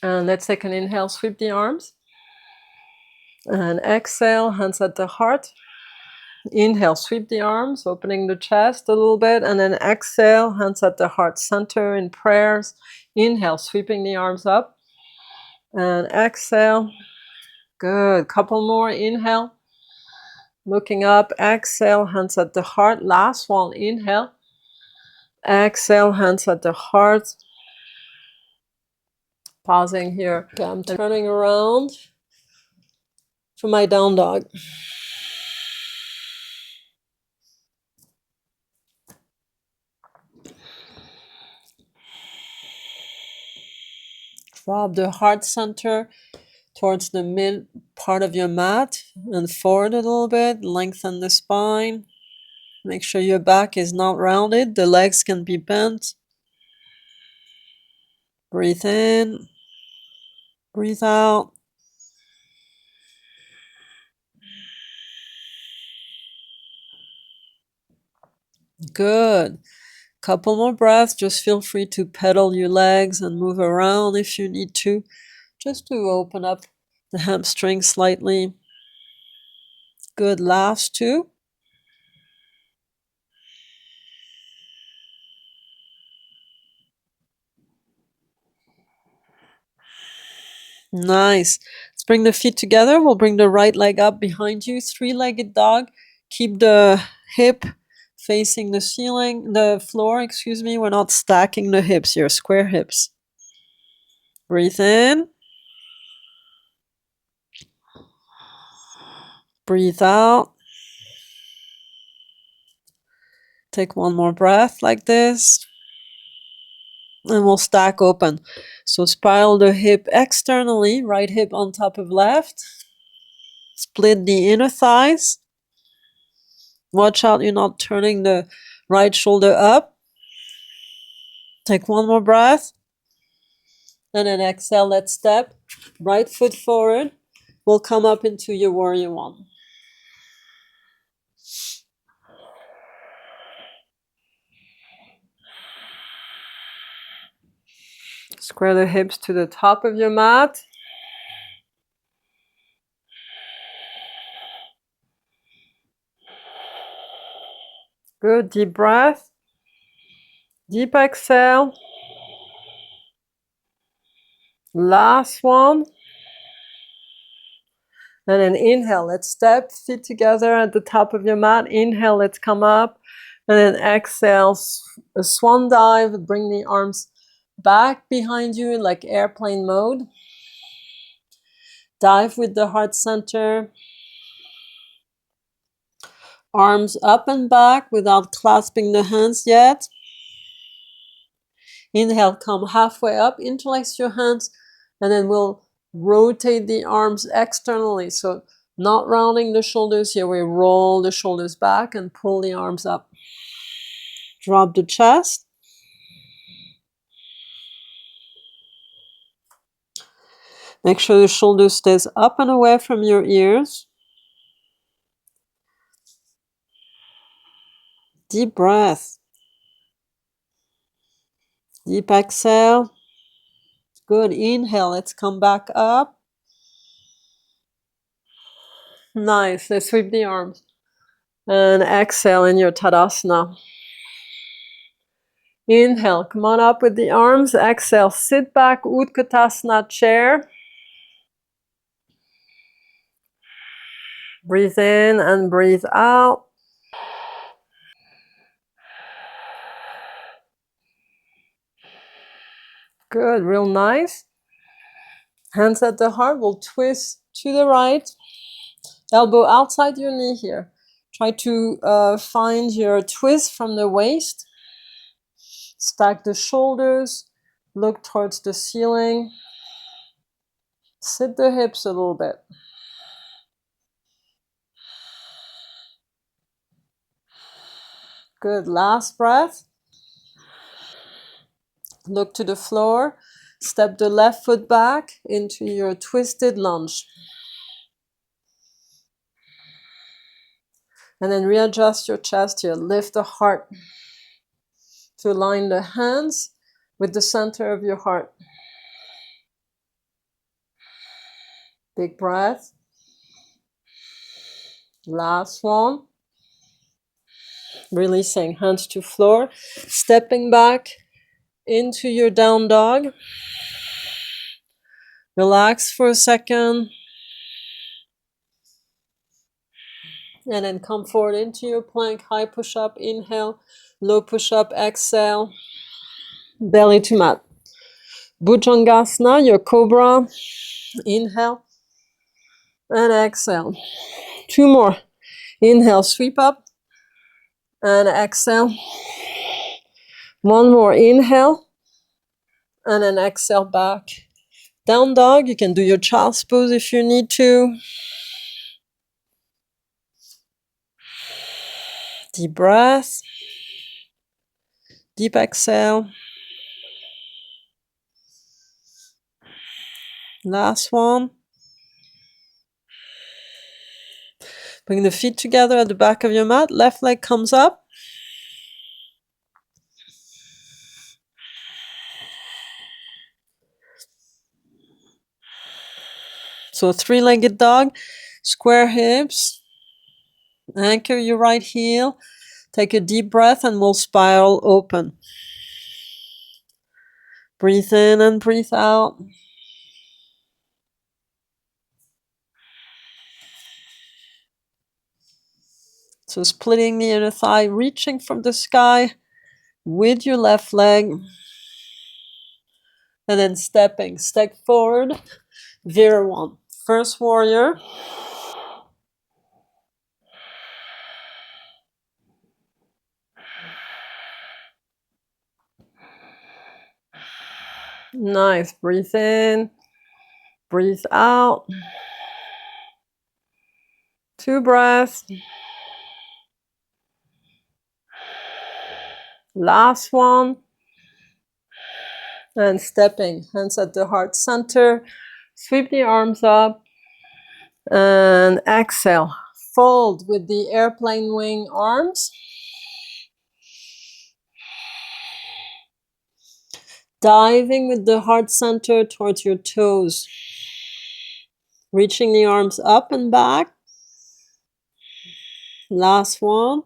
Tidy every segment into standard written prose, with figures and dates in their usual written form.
And let's take an inhale, sweep the arms. And exhale, hands at the heart. Inhale, sweep the arms, opening the chest a little bit. And then exhale, hands at the heart center in prayers. Inhale, sweeping the arms up. And exhale. Good. Couple more. Inhale. Looking up. Exhale, hands at the heart. Last one. Inhale. Exhale, hands at the heart. Pausing here. Okay, I'm turning around to my down dog. Drop the heart center towards the mid part of your mat and forward a little bit. Lengthen the spine. Make sure your back is not rounded. The legs can be bent. Breathe in. Breathe out. Good. Couple more breaths. Just feel free to pedal your legs and move around if you need to, just to open up the hamstring slightly. Good. Last two. Nice. Let's bring the feet together. We'll bring the right leg up behind you. Three-legged dog. Keep the hip facing the ceiling, the floor, excuse me. We're not stacking the hips here, square hips. Breathe in. Breathe out. Take one more breath like this. And we'll stack open. So spiral the hip externally, right hip on top of left. Split the inner thighs. Watch out you're not turning the right shoulder up. Take one more breath. And then exhale, let's step. Right foot forward. We'll come up into your warrior one. Square the hips to the top of your mat. Good, deep breath. Deep exhale. Last one. And then inhale, let's step, feet together at the top of your mat. Inhale, let's come up. And then exhale, a swan dive. Bring the arms back behind you like airplane mode. Dive with the heart center. Arms up and back without clasping the hands yet. Inhale, come halfway up, interlace your hands, and then we'll rotate the arms externally. So not rounding the shoulders here, we roll the shoulders back and pull the arms up. Drop the chest. Make sure the shoulder stays up and away from your ears. Deep breath. Deep exhale. Good. Inhale. Let's come back up. Nice. Let's sweep the arms. And exhale in your Tadasana. Inhale. Come on up with the arms. Exhale. Sit back. Utkatasana chair. Breathe in and breathe out. Good. Real nice. Hands at the heart. We'll twist to the right. Elbow outside your knee here. Try to find your twist from the waist. Stack the shoulders. Look towards the ceiling. Sit the hips a little bit. Good. Last breath. Look to the floor. Step the left foot back into your twisted lunge. And then readjust your chest here. Lift the heart to align the hands with the center of your heart. Big breath. Last one. Releasing hands to floor. Stepping back into your down dog. Relax for a second. And then come forward into your plank. High push-up, inhale. Low push-up, exhale. Belly to mat. Bhujangasana, your cobra. Inhale. And exhale. 2 more. Inhale, sweep up. And exhale. 1 more. Inhale. And then exhale back. Down dog. You can do your child's pose if you need to. Deep breath. Deep exhale. Last one. Bring the feet together at the back of your mat. Left leg comes up. So 3-legged dog. Square hips. Anchor your right heel. Take a deep breath and we'll spiral open. Breathe in and breathe out. So splitting the inner thigh, reaching from the sky with your left leg. And then stepping. Step forward. Virya. First warrior. Nice. Breathe in. Breathe out. 2 breaths. Last one. And stepping. Hands at the heart center. Sweep the arms up. And exhale. Fold with the airplane wing arms. Diving with the heart center towards your toes. Reaching the arms up and back. Last one.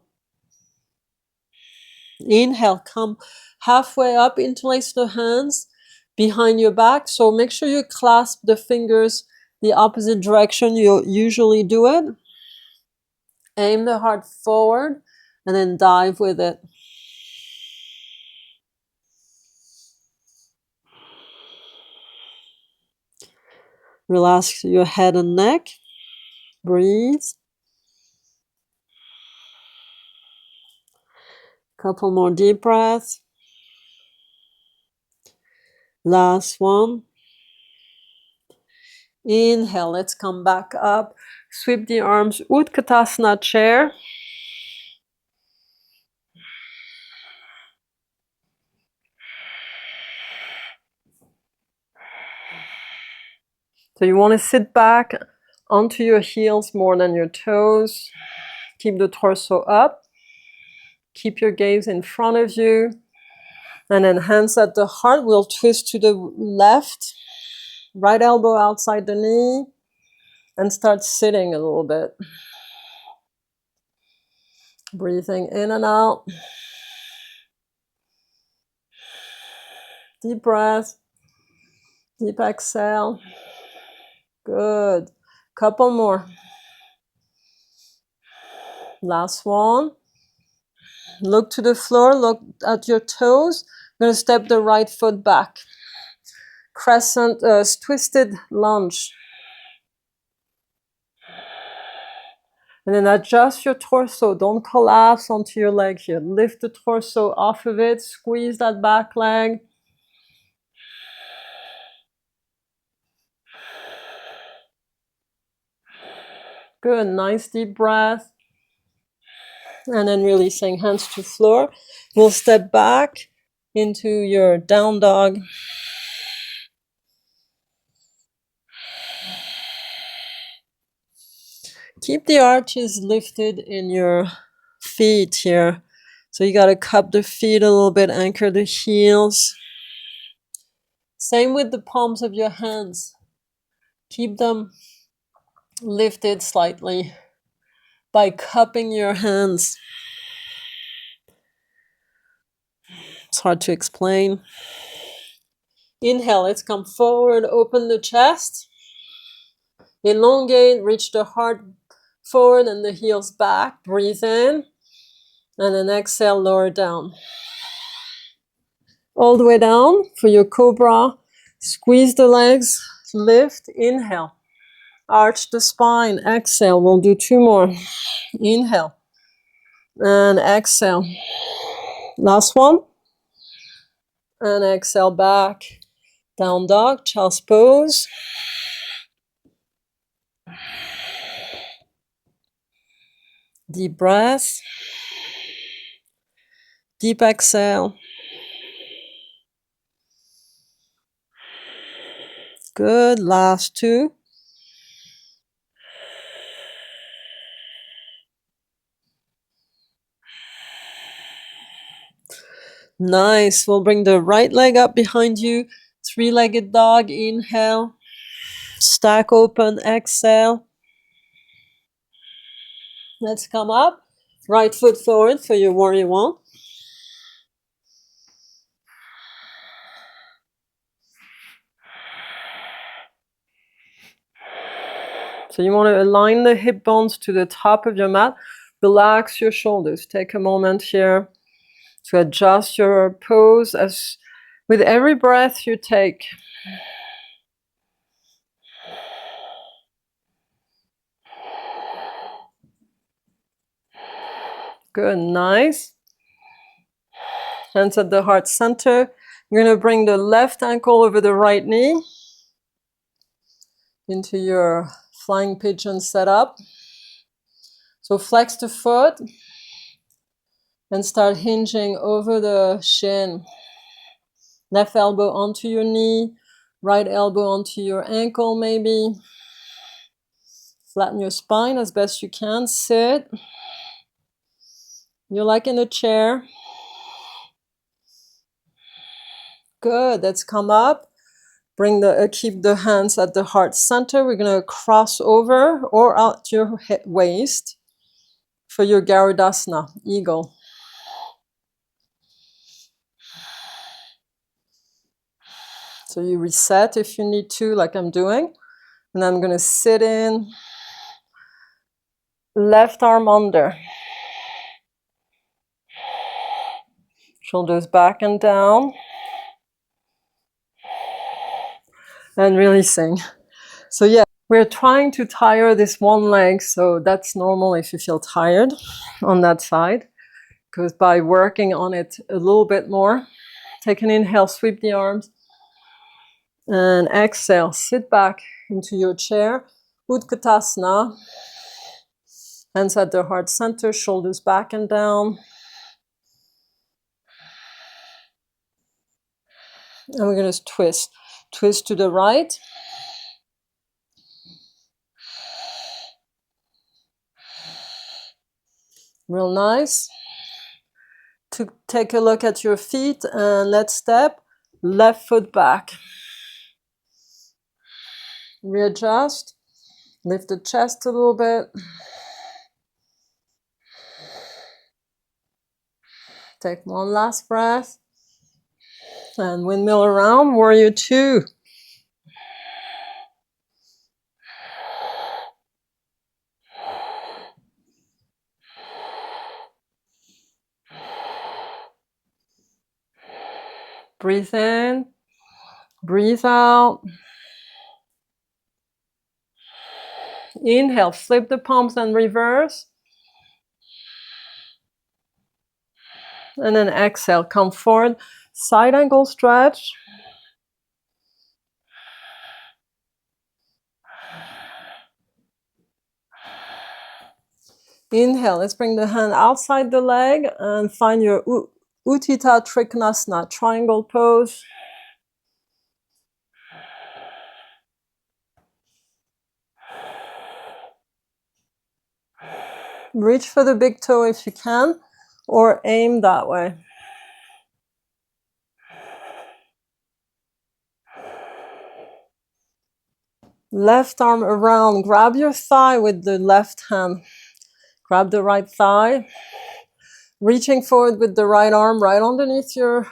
Inhale, come halfway up, interlace the hands behind your back. So make sure you clasp the fingers the opposite direction you usually do it. Aim the heart forward and then dive with it. Relax your head and neck. Breathe. Couple more deep breaths. Last one. Inhale, let's come back up. Sweep the arms, Utkatasana chair. So you want to sit back onto your heels more than your toes. Keep the torso up. Keep your gaze in front of you. And then hands at the heart. We'll twist to the left. Right elbow outside the knee. And start sitting a little bit. Breathing in and out. Deep breath. Deep exhale. Good. Couple more. Last one. Look to the floor. Look at your toes. I'm going to step the right foot back. Crescent, twisted lunge. And then adjust your torso. Don't collapse onto your leg here. Lift the torso off of it. Squeeze that back leg. Good. Nice deep breath. And then releasing hands to floor. We'll step back into your down dog. Keep the arches lifted in your feet here. So you got to cup the feet a little bit, anchor the heels. Same with the palms of your hands. Keep them Lift it slightly by cupping your hands. It's hard to explain. Inhale, let's come forward, open the chest. Elongate, reach the heart forward and the heels back. Breathe in. And then exhale, lower down. All the way down for your cobra. Squeeze the legs, lift, inhale. Arch the spine, exhale. We'll do 2 more. Inhale. And exhale. Last one. And exhale back. Down dog, child's pose. Deep breath. Deep exhale. Good. Last 2. Nice. We'll bring the right leg up behind you. 3-legged dog. Inhale. Stack open. Exhale. Let's come up. Right foot forward for your warrior 1. So you want to align the hip bones to the top of your mat. Relax your shoulders. Take a moment here to adjust your pose as with every breath you take. Good, nice. Hands at the heart center. You're going to bring the left ankle over the right knee into your flying pigeon setup. So flex the foot and start hinging over the shin. Left elbow onto your knee, right elbow onto your ankle maybe. Flatten your spine as best you can. Sit. You're like in a chair. Good. Let's come up. Bring the keep the hands at the heart center. We're going to cross over or out your waist for your Garudasana, eagle. So you reset if you need to, like I'm doing. And I'm going to sit in. Left arm under. Shoulders back and down. And releasing. So yeah, we're trying to tire this one leg. So that's normal if you feel tired on that side. Because by working on it a little bit more, take an inhale, sweep the arms. And exhale, sit back into your chair. Utkatasana. Hands at the heart center, shoulders back and down. And we're going to twist. Twist to the right. Real nice. To take a look at your feet and let's step. Left foot back. Readjust. Lift the chest a little bit. Take one last breath. And windmill around, warrior 2. Breathe in. Breathe out. Inhale, flip the palms and reverse. And then exhale, come forward. Side angle stretch. Inhale, let's bring the hand outside the leg and find your Utthita Trikonasana, triangle pose. Reach for the big toe if you can, or aim that way. Left arm around. Grab your thigh with the left hand. Grab the right thigh. Reaching forward with the right arm right underneath your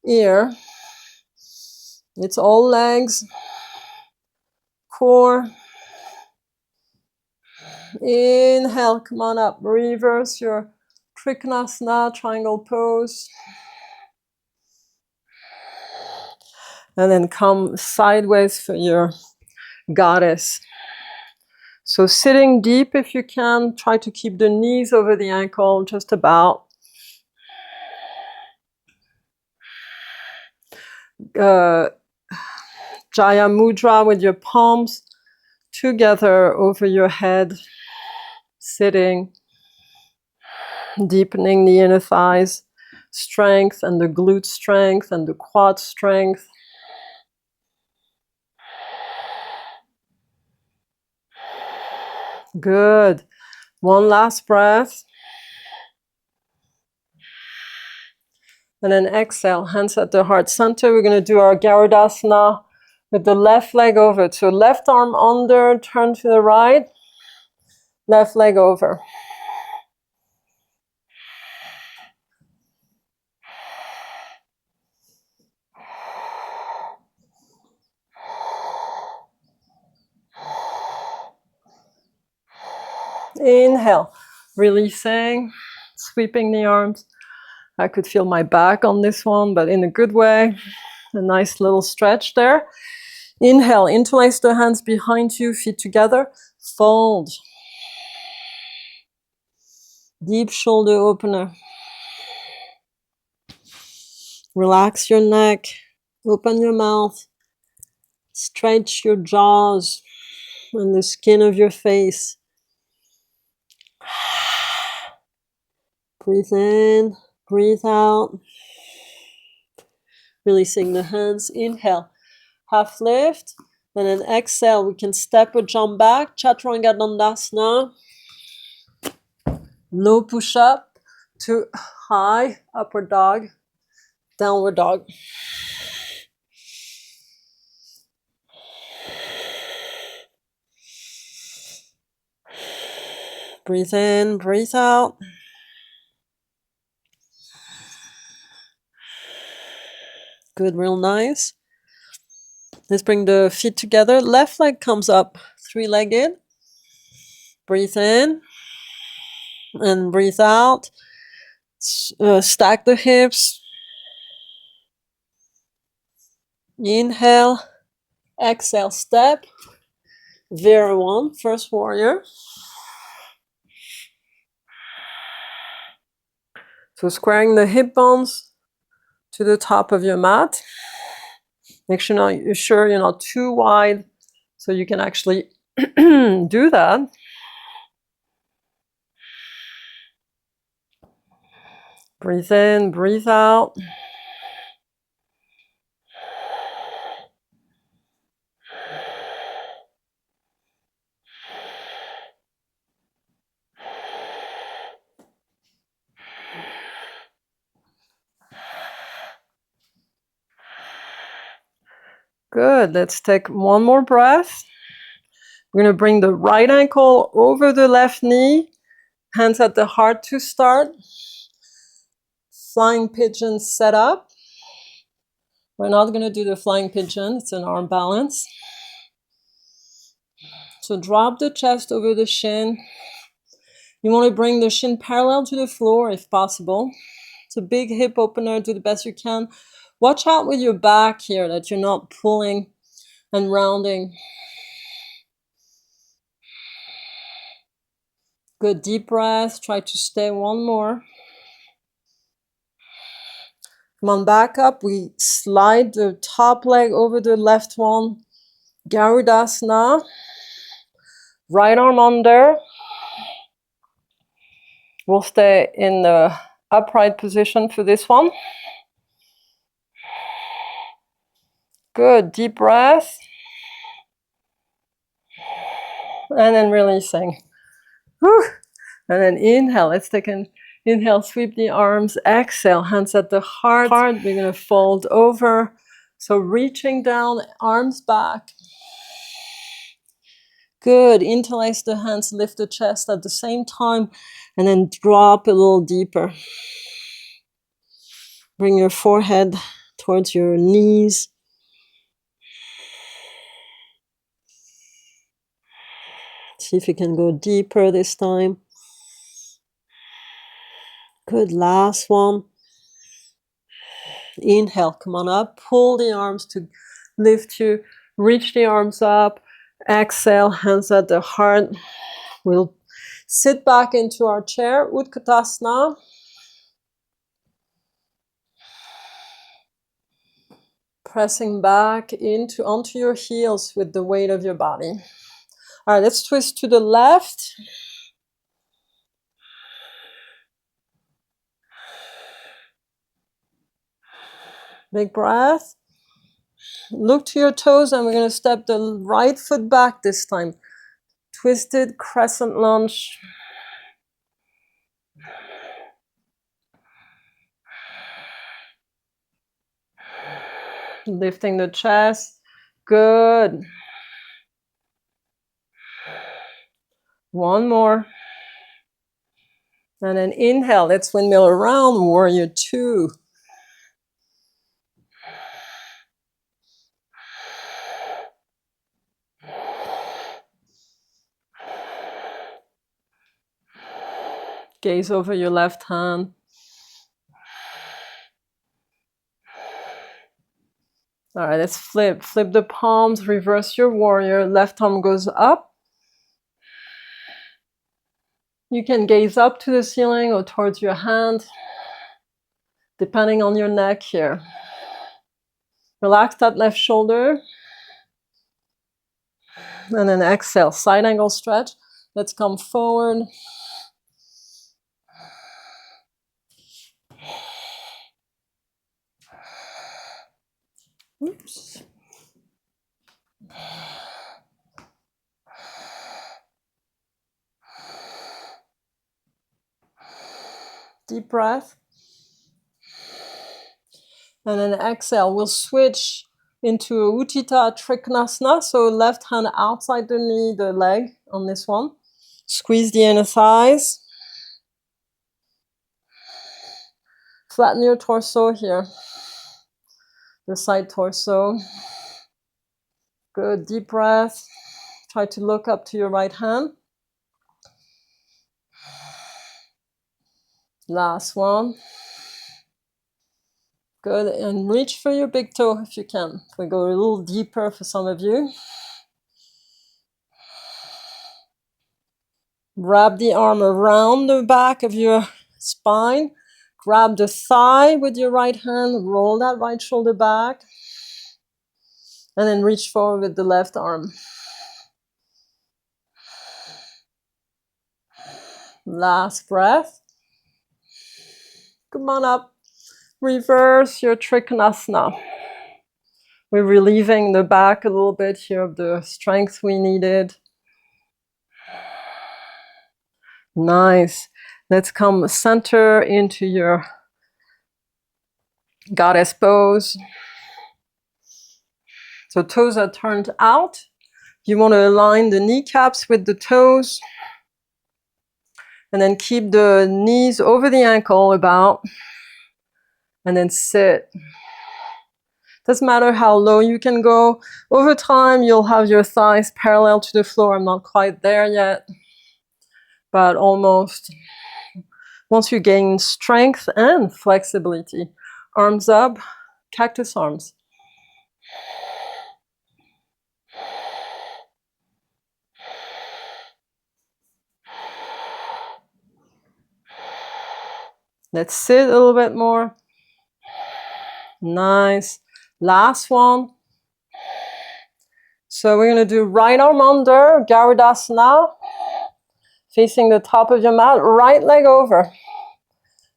ear. It's all legs. Core. Inhale, come on up. Reverse your Trikonasana, triangle pose. And then come sideways for your goddess. So sitting deep if you can. Try to keep the knees over the ankle, just about. Jaya Mudra with your palms together over your head. Sitting. Deepening the inner thighs strength and the glute strength and the quad strength. Good. One last breath. And then exhale, hands at the heart center. We're going to do our Garudasana with the left leg over. So left arm under, turn to the right. Left leg over. Inhale, releasing, sweeping the arms. I could feel my back on this one, but in a good way. A nice little stretch there. Inhale, interlace the hands behind you, feet together. Fold. Deep shoulder opener. Relax your neck. Open your mouth. Stretch your jaws and the skin of your face. Breathe in, breathe out. Releasing the hands. Inhale, half lift. And then exhale, we can step or jump back. Chaturanga Dandasana. Low push-up to high upward dog. Downward dog. Breathe in, breathe out. Good, real nice. Let's bring the feet together. Left leg comes up, three-legged. Breathe in and breathe out. Stack the hips. Inhale, exhale, step. Vira1, first warrior. So squaring the hip bones to the top of your mat. Make sure you're not too wide so you can actually do that. Breathe in, breathe out. Good. Let's take one more breath. We're going to bring the right ankle over the left knee. Hands at the heart to start. Flying pigeon set up. We're not going to do the flying pigeon. It's an arm balance. So drop the chest over the shin. You want to bring the shin parallel to the floor if possible. It's a big hip opener. Do the best you can. Watch out with your back here that you're not pulling and rounding. Good, deep breath. Try to stay one more. Come on, back up. We slide the top leg over the left one. Garudasana. Right arm under. We'll stay in the upright position for this one. Good, deep breath. And then releasing. Whew. And then inhale. Let's take an inhale, sweep the arms. Exhale, hands at the heart. We're going to fold over. So reaching down, arms back. Good. Interlace the hands, lift the chest at the same time, and then drop a little deeper. Bring your forehead towards your knees. See if you can go deeper this time. Good. Last one. Inhale, come on up. Pull the arms to lift you. Reach the arms up. Exhale, hands at the heart. We'll sit back into our chair, Utkatasana. Pressing back onto your heels with the weight of your body. All right, let's twist to the left. Big breath. Look to your toes, and we're going to step the right foot back this time. Twisted crescent lunge. Lifting the chest. Good. One more. And then inhale. Let's windmill around. Warrior two. Gaze over your left hand. All right, let's flip. Flip the palms, reverse your warrior. Left arm goes up. You can gaze up to the ceiling or towards your hand, depending on your neck here. Relax that left shoulder. And then exhale, side angle stretch. Let's come forward. Oops. Deep breath. And then exhale. We'll switch into Uttita Trikonasana. So left hand outside the knee, the leg on this one. Squeeze the inner thighs. Flatten your torso here. The side torso. Good. Deep breath. Try to look up to your right hand. Last one. Good. And reach for your big toe if you can. We go a little deeper for some of you. Wrap the arm around the back of your spine. Grab the thigh with your right hand. Roll that right shoulder back. And then reach forward with the left arm. Last breath. Come on up. Reverse your Trikonasana. We're relieving the back a little bit here of the strength we needed. Nice. Let's come center into your goddess pose. So toes are turned out. You want to align the kneecaps with the toes. And then keep the knees over the ankle about. And then sit. Doesn't matter how low you can go. Over time, you'll have your thighs parallel to the floor. I'm not quite there yet, but almost. Once you gain strength and flexibility, arms up, cactus arms. Let's sit a little bit more. Nice. Last one. So we're going to do right arm under, Garudasana. Facing the top of your mat, right leg over.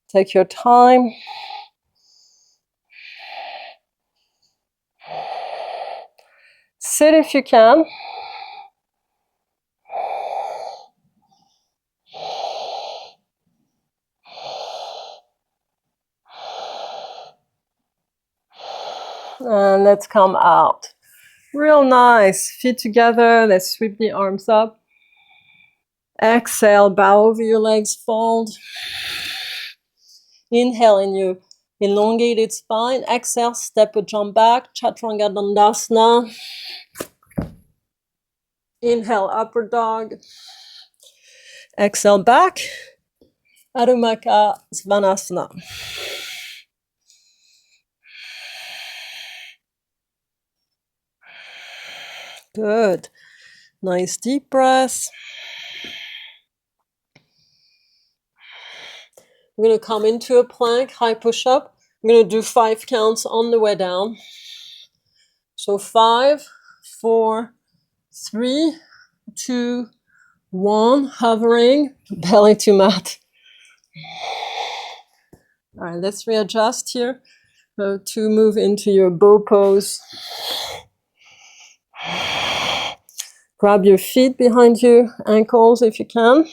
Take your time. Sit if you can. And let's come out. Real nice. Feet together. Let's sweep the arms up. Exhale, bow over your legs, fold. Inhale in your elongated spine. Exhale, step a jump back. Chaturanga Dandasana. Inhale, upward dog. Exhale, back. Adho Mukha, Svanasana. Good. Nice deep breath. I'm going to come into a plank, high push-up. I'm going to do 5 counts on the way down. So 5, 4, 3, 2, 1. Hovering, belly to mat. All right, let's readjust here to move into your bow pose. Grab your feet behind your ankles if you can.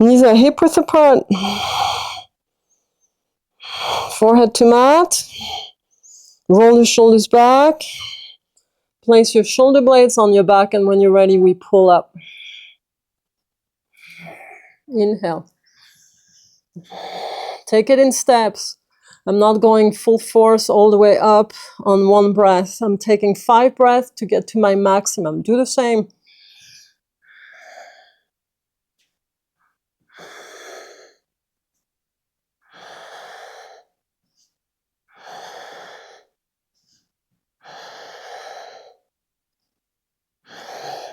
Knees are hip width apart. Forehead to mat. Roll the shoulders back. Place your shoulder blades on your back, and when you're ready, we pull up. Inhale. Take it in steps. I'm not going full force all the way up on one breath. I'm taking 5 breaths to get to my maximum. Do the same.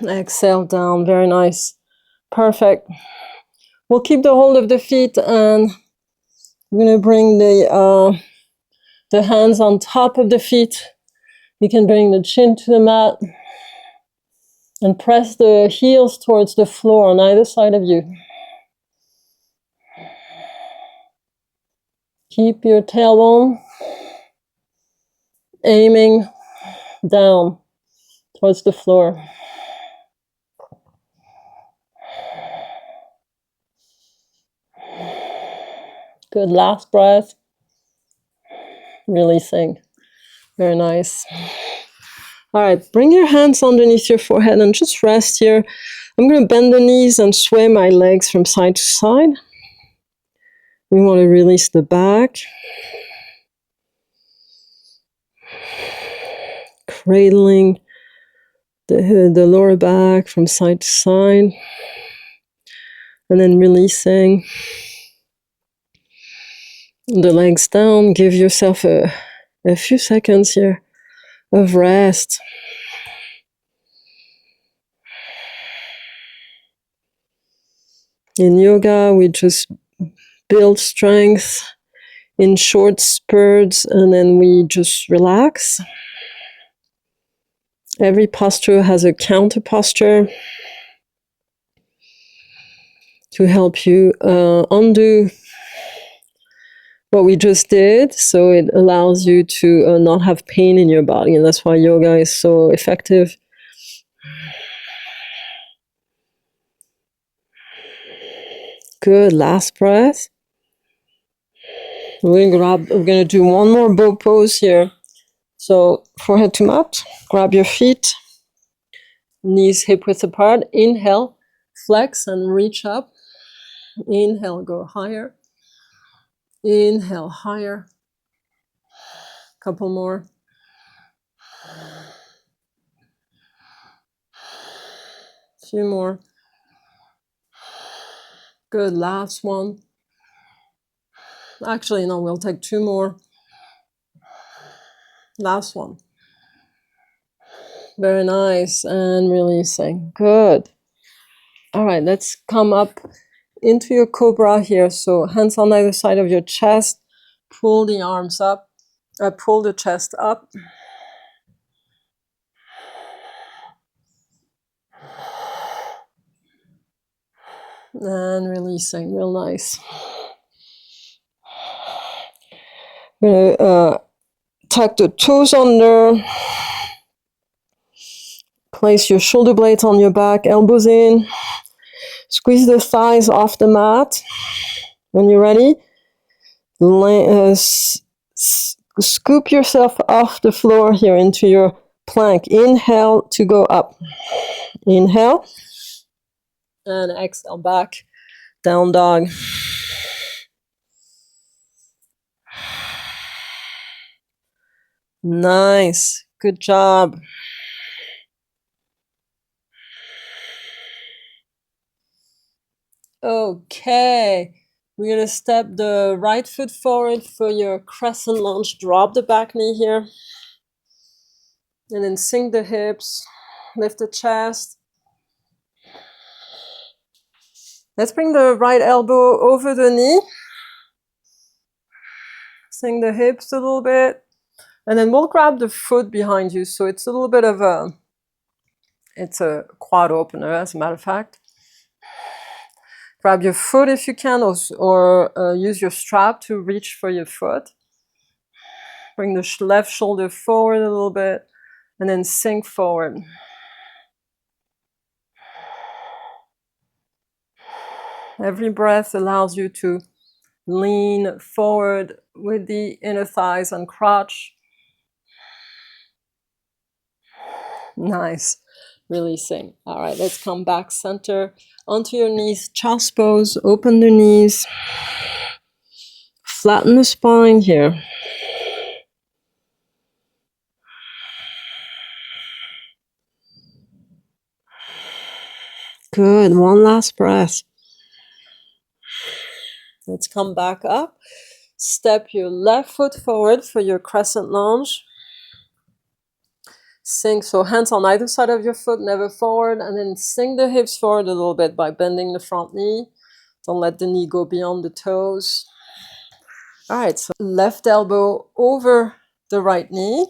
Exhale down. Very nice. Perfect. We'll keep the hold of the feet, and I'm going to bring the hands on top of the feet. You can bring the chin to the mat and press the heels towards the floor on either side of you. Keep your tailbone aiming down towards the floor. Good, last breath. Releasing. Very nice. All right, bring your hands underneath your forehead and just rest here. I'm going to bend the knees and sway my legs from side to side. We want to release the back. Cradling the lower back from side to side. And then releasing the legs down. Give yourself a few seconds here of rest. In yoga, we just build strength in short spurts, and then we just relax. Every posture has a counter posture to help you undo what we just did, so it allows you to not have pain in your body, and that's why yoga is so effective. Good, last breath. We're going to do one more bow pose here. So forehead to mat, grab your feet, knees hip width apart. Inhale, flex and reach up. Inhale, go higher. Inhale, higher. Couple more. Few more. Good, last one. Actually, no, we'll take 2 more. Last one. Very nice, and releasing. Good. All right, let's come up into your cobra here. So hands on either side of your chest. Pull the arms up. Pull the chest up. And releasing. Real nice. We're going to tuck the toes under. Place your shoulder blades on your back, elbows in. Squeeze the thighs off the mat. When you're ready, Scoop yourself off the floor here into your plank. Inhale to go up. Inhale. And exhale back. Down dog. Nice. Good job. Okay. We're going to step the right foot forward for your crescent lunge. Drop the back knee here. And then sink the hips. Lift the chest. Let's bring the right elbow over the knee. Sink the hips a little bit. And then we'll grab the foot behind you. So it's a little bit of it's a quad opener, as a matter of fact. Grab your foot if you can, or use your strap to reach for your foot. Bring the left shoulder forward a little bit, and then sink forward. Every breath allows you to lean forward with the inner thighs and crotch. Nice. Releasing. All right, let's come back center onto your knees. Child's pose. Open the knees. Flatten the spine here. Good. One last breath. Let's come back up. Step your left foot forward for your crescent lunge. Sink, so hands on either side of your foot, never forward, and then sink the hips forward a little bit by bending the front knee. Don't let the knee go beyond the toes. All right, so left elbow over the right knee.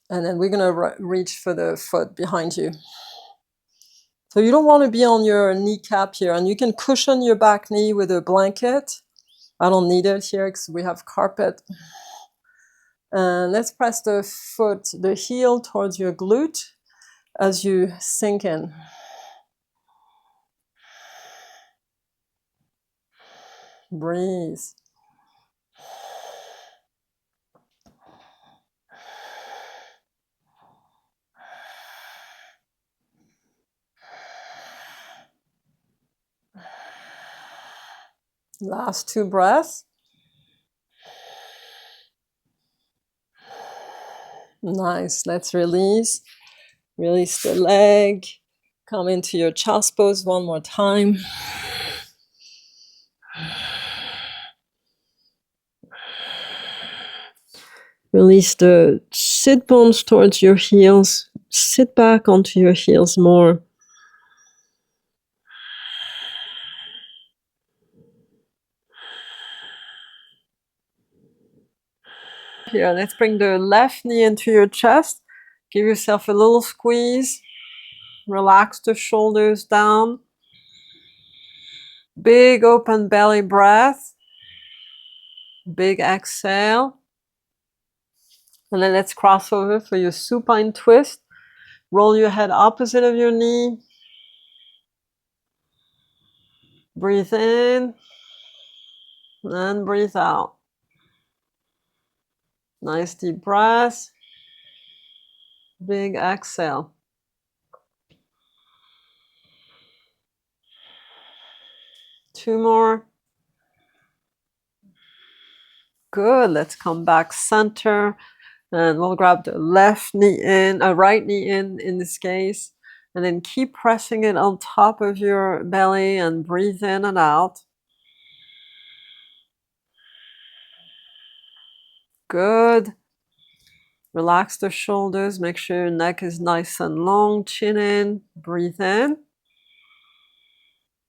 And then we're going to reach for the foot behind you. So you don't want to be on your kneecap here, and you can cushion your back knee with a blanket. I don't need it here because we have carpet. And let's press the foot, the heel towards your glute as you sink in. Breathe. Last two breaths. Nice. Let's release. Release the leg. Come into your child's pose one more time. Release the sit bones towards your heels. Sit back onto your heels more. Here, let's bring the left knee into your chest. Give yourself a little squeeze. Relax the shoulders down. Big open belly breath. Big exhale. And then let's cross over for your supine twist. Roll your head opposite of your knee. Breathe in. And breathe out. Nice deep breath. Big exhale. Two more. Good. Let's come back center. And we'll grab the left knee in, right knee in this case. And then keep pressing it on top of your belly and breathe in and out. Good. Relax the shoulders. Make sure your neck is nice and long. Chin in. Breathe in.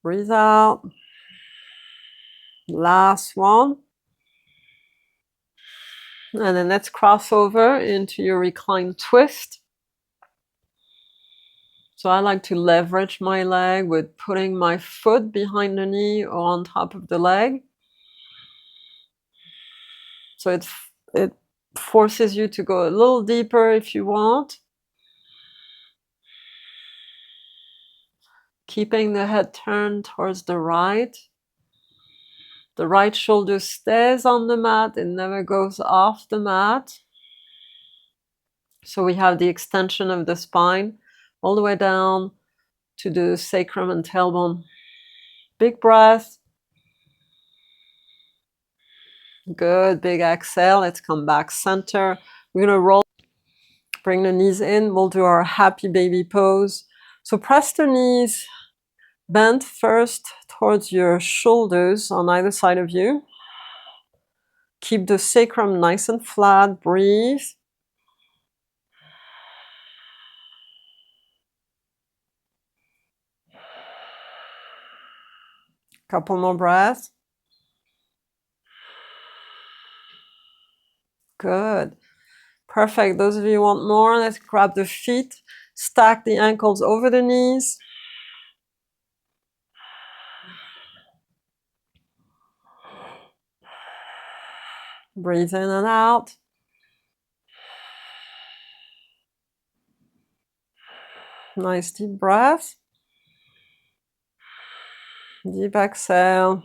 Breathe out. Last one. And then let's cross over into your reclined twist. So I like to leverage my leg with putting my foot behind the knee or on top of the leg. So it forces you to go a little deeper if you want. Keeping the head turned towards the right. The right shoulder stays on the mat, it never goes off the mat. So we have the extension of the spine all the way down to the sacrum and tailbone. Big breath. Good, big exhale. Let's come back center. We're gonna roll, bring the knees in. We'll do our happy baby pose. So press the knees, bend first towards your shoulders on either side of you. Keep the sacrum nice and flat, breathe. Couple more breaths. Good. Perfect. Those of you who want more, let's grab the feet, stack the ankles over the knees. Breathe in and out. Nice deep breath. Deep exhale.